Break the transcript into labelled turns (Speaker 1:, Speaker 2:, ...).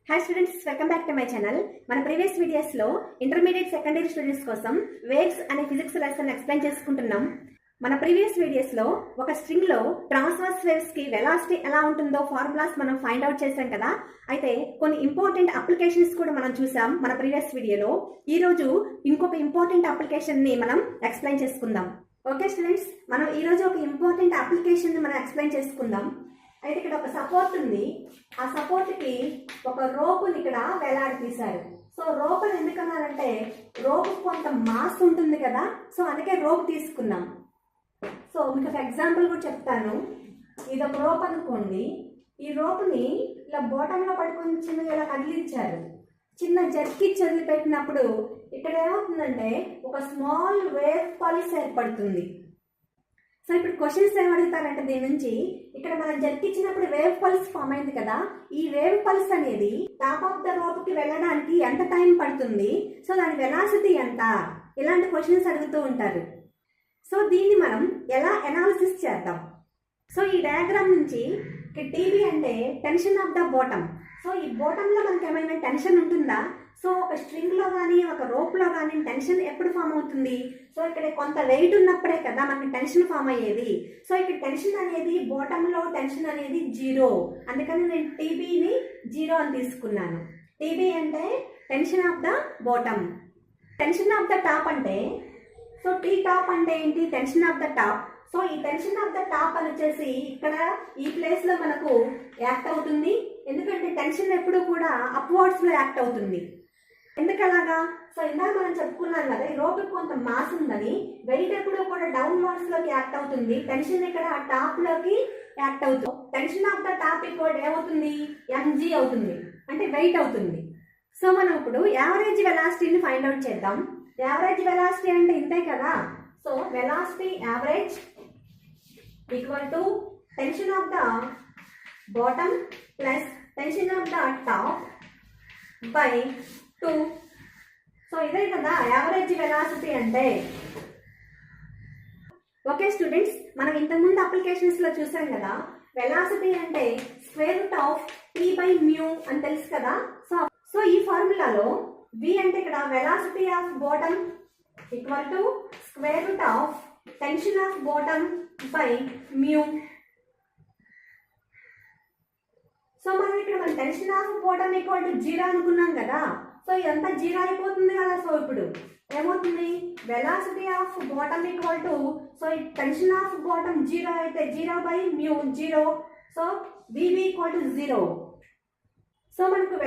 Speaker 1: Hi students, welcome back to my channel. మన previous వీడియోస్లో intermediate secondary students కోసం waves అనే ఫిజిక్స్ లెసన్ ఎక్స్ప్లెయిన్ చేసుకుంటున్నాం. మన ప్రీవియస్ వీడియోస్లో ఒక స్ట్రింగ్లో ట్రాన్స్వర్స్ వేవ్స్కి వెలాసిటీ ఎలా ఉంటుందో ఫార్ములాస్ మనం ఫైండ్ అవుట్ చేసాం కదా. అయితే కొన్ని ఇంపార్టెంట్ అప్లికేషన్స్ కూడా మనం చూసాం మన ప్రీవియస్ వీడియోలో. ఈరోజు ఇంకొక ఇంపార్టెంట్ అప్లికేషన్ని మనం ఎక్స్ప్లెయిన్ చేసుకుందాం. ఓకే స్టూడెంట్స్, మనం ఈరోజు ఒక ఇంపార్టెంట్ అప్లికేషన్ మనం ఎక్స్ప్లెయిన్ చేసుకుందాం. అయితే ఇక్కడ ఒక సపోర్ట్ ఉంది. ఆ సపోర్ట్ కి ఒక రోపుని ఇక్కడ వేలాడి తీశారు. సో రోపుని ఎందుకన్నారంటే రోపు కొంత మాస్ ఉంటుంది కదా, సో అందుకే రోప్ తీసుకున్నాం. సో మీకు ఒక ఎగ్జాంపుల్ కూడా చెప్తాను. ఇది ఒక రోప్ అనుకోండి. ఈ రోపుని ఇలా బోటంలో పట్టుకొని చిన్నగా ఇలా కదిలించారు. చిన్న జర్కి వదిలిపెట్టినప్పుడు ఇక్కడ ఏమవుతుందంటే ఒక స్మాల్ వేవ్ పల్స్ ఏర్పడుతుంది. సో ఇప్పుడు క్వశ్చన్స్ ఏం అడుగుతారంటే దీని నుంచి ఇక్కడ మనం జరిపించినప్పుడు వేవ్ పల్స్ ఫామ్ అయింది కదా. ఈ వేవ్ పల్స్ అనేది టాప్ ఆఫ్ ద రోప్ కి వెళ్ళడానికి ఎంత టైం పడుతుంది, సో దాని వెలాసిటీ ఎంత, ఇలాంటి క్వశ్చన్స్ అడుగుతూ ఉంటారు. సో దీన్ని మనం ఎలా ఎనాలిసిస్ చేద్దాం. సో ఈ డయాగ్రామ్ నుంచి టీబీ అంటే tension of the bottom. So ఈ బాటంలో మనకి ఏమైనా టెన్షన్ ఉంటుందా? సో ఒక స్ట్రింగ్లో కానీ ఒక రోప్లో కానీ టెన్షన్ ఎప్పుడు ఫామ్ అవుతుంది? సో ఇక్కడ కొంత వెయిట్ ఉన్నప్పుడే కదా మనకి టెన్షన్ ఫామ్ అయ్యేది. సో ఇక్కడ టెన్షన్ అనేది బాటంలో టెన్షన్ అనేది 0, అందుకని నేను టీబీని 0 అని తీసుకున్నాను. టీబీ అంటే tension of the bottom. Tension of the top అంటే, సో టీ టాప్ అంటే ఏంటి? Tension of the top. So ఈ టెన్షన్ ఆఫ్ ద టాప్ అని వచ్చేసి ఇక్కడ ఈ ప్లేస్ లో మనకు యాక్ట్ అవుతుంది. ఎందుకంటే టెన్షన్ ఎప్పుడు కూడా అప్వర్డ్స్ లో యాక్ట్ అవుతుంది. ఎందుకలాగా? సో ఇందాక మనం చెప్పుకున్నాం కదా, ఈ రోడ్డు కొంత మాస్ ఉందని, వెయిట్ ఎప్పుడు కూడా డౌన్ వర్డ్స్ లోకి యాక్ట్ అవుతుంది. టెన్షన్ ఇక్కడ టాప్ లోకి యాక్ట్ అవుతుంది. Tension of the top equal ఏమవుతుంది? mg అవుతుంది, అంటే వెయిట్ అవుతుంది. సో మనం ఇప్పుడు యావరేజ్ వెలాసిటీని ఫైండ్ అవుట్ చేద్దాం. యావరేజ్ వెలాసిటీ అంటే ఇంతే కదా. So velocity average equal to tension of the bottom plus tension of the top by 2. So ఇదే కదా యావరేజ్ వెలాసిటీ అంటే. ఓకే స్టూడెంట్స్, మనం ఇంతకుముందు అప్లికేషన్స్ లో చూసాం కదా, వెలాసిటీ అంటే square root of p by mu అని తెలుసు కదా. సో ఈ ఫార్ములాలో v అంటే ఇక్కడ velocity of bottom equal to square root of tension of bottom by mu. So మనం ఇక్కడ మన tension of bottom equal to 0 అనుకున్నాం కదా. సో ఇదంతా 0 అయిపోతుంది కదా. సో ఇప్పుడు ఏమవుతుంది? Velocity of bottom equal to, so ఈ టెన్షన్ ఆఫ్ బాటమ్ 0 అయితే 0 by mu 0. So vb equal to 0. So మనకు